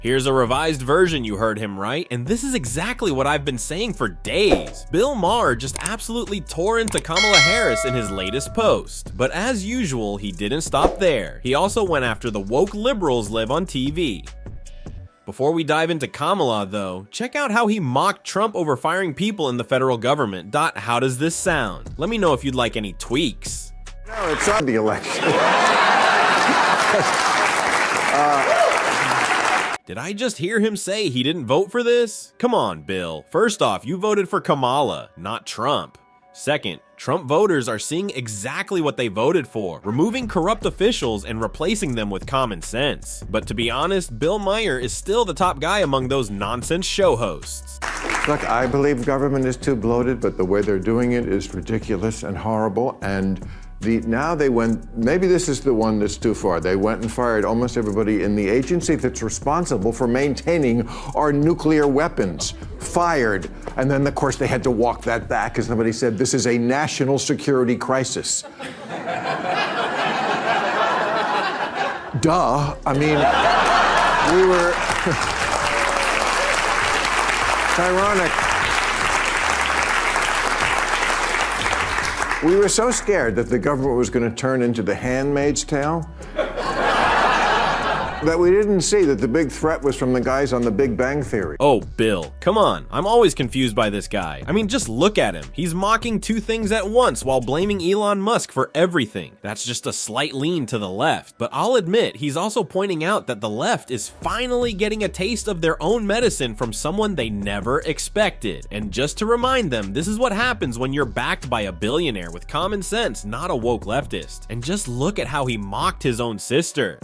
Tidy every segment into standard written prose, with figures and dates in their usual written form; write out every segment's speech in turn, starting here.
Here's a revised version, you heard him right, and this is exactly what I've been saying for days. Bill Maher just absolutely tore into Kamala Harris in his latest post. But as usual, he didn't stop there. He also went after the woke liberals live on TV. Before we dive into Kamala, though, check out how he mocked Trump over firing people in the federal government. How does this sound? Let me know if you'd like any tweaks. No, it's on the election. Did I just hear him say he didn't vote for this? Come on, Bill. First off, you voted for Kamala, not Trump. Second, Trump voters are seeing exactly what they voted for, removing corrupt officials and replacing them with common sense. But to be honest, Bill Maher is still the top guy among those nonsense show hosts. Look, I believe government is too bloated, but the way they're doing it is ridiculous and horrible. And now they went, maybe this is the one that's too far. They went and fired almost everybody in the agency that's responsible for maintaining our nuclear weapons. Fired. And then, of course, they had to walk that back because somebody said this is a national security crisis. Duh. I mean, we were... It's ironic. We were so scared that the government was going to turn into The Handmaid's Tale that we didn't see that the big threat was from the guys on The Big Bang Theory. Oh, Bill, come on. I'm always confused by this guy. I mean, just look at him. He's mocking two things at once while blaming Elon Musk for everything. That's just a slight lean to the left. But I'll admit, he's also pointing out that the left is finally getting a taste of their own medicine from someone they never expected. And just to remind them, this is what happens when you're backed by a billionaire with common sense, not a woke leftist. And just look at how he mocked his own sister.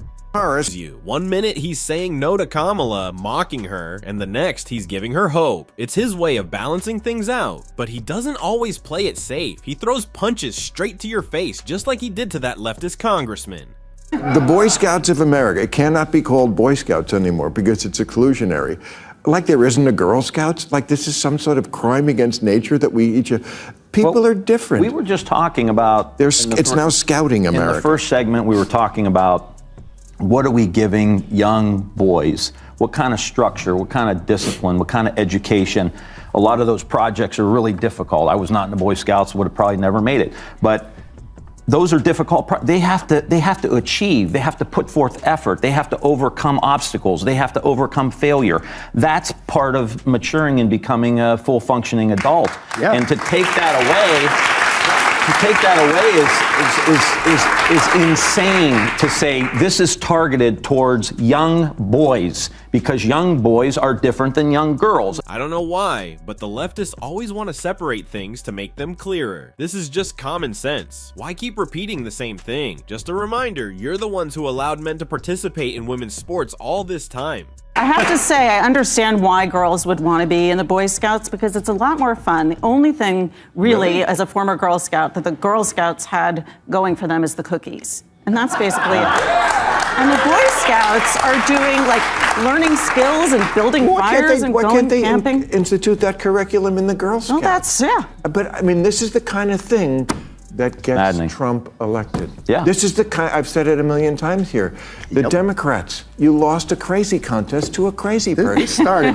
You. 1 minute he's saying no to Kamala, mocking her, and the next he's giving her hope. It's his way of balancing things out, but he doesn't always play it safe. He throws punches straight to your face, just like he did to that leftist congressman. The Boy Scouts of America, it cannot be called Boy Scouts anymore because it's exclusionary. Like there isn't a Girl Scouts, like this is some sort of crime against nature that we each... People are different. We were just talking about... It's now Scouting America. In the first segment, we were talking about what are we giving young boys? What kind of structure, what kind of discipline, what kind of education? A lot of those projects are really difficult. I was not in the Boy Scouts, would have probably never made it. But those are difficult. They have to achieve. They have to put forth effort. They have to overcome obstacles. They have to overcome failure. That's part of maturing and becoming a full functioning adult. Yeah. And to take that away is insane. To say this is targeted towards young boys because young boys are different than young girls. I don't know why, but the leftists always want to separate things to make them clearer. This is just common sense. Why keep repeating the same thing? Just a reminder, you're the ones who allowed men to participate in women's sports all this time. I have to say, I understand why girls would want to be in the Boy Scouts because it's a lot more fun. The only thing, really, as a former Girl Scout, that the Girl Scouts had going for them is the cookies. And that's basically it. And the Boy Scouts are doing, like, learning skills and building fires and going camping. Why can't they institute that curriculum in the Girl Scouts? Well, that's, yeah. But, I mean, this is the kind of thing that gets Trump elected. Yeah. This is the kind, I've said it a million times here. The Democrats, you lost a crazy contest to a crazy person. It started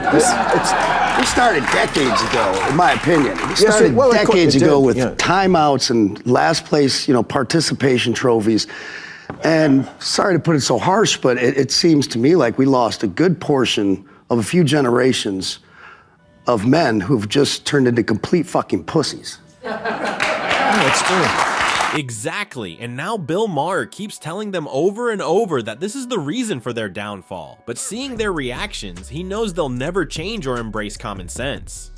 decades ago, in my opinion. It started decades ago with timeouts and last place, participation trophies. And sorry to put it so harsh, but it seems to me like we lost a good portion of a few generations of men who've just turned into complete fucking pussies. That's true. Exactly, and now Bill Maher keeps telling them over and over that this is the reason for their downfall. But seeing their reactions, he knows they'll never change or embrace common sense.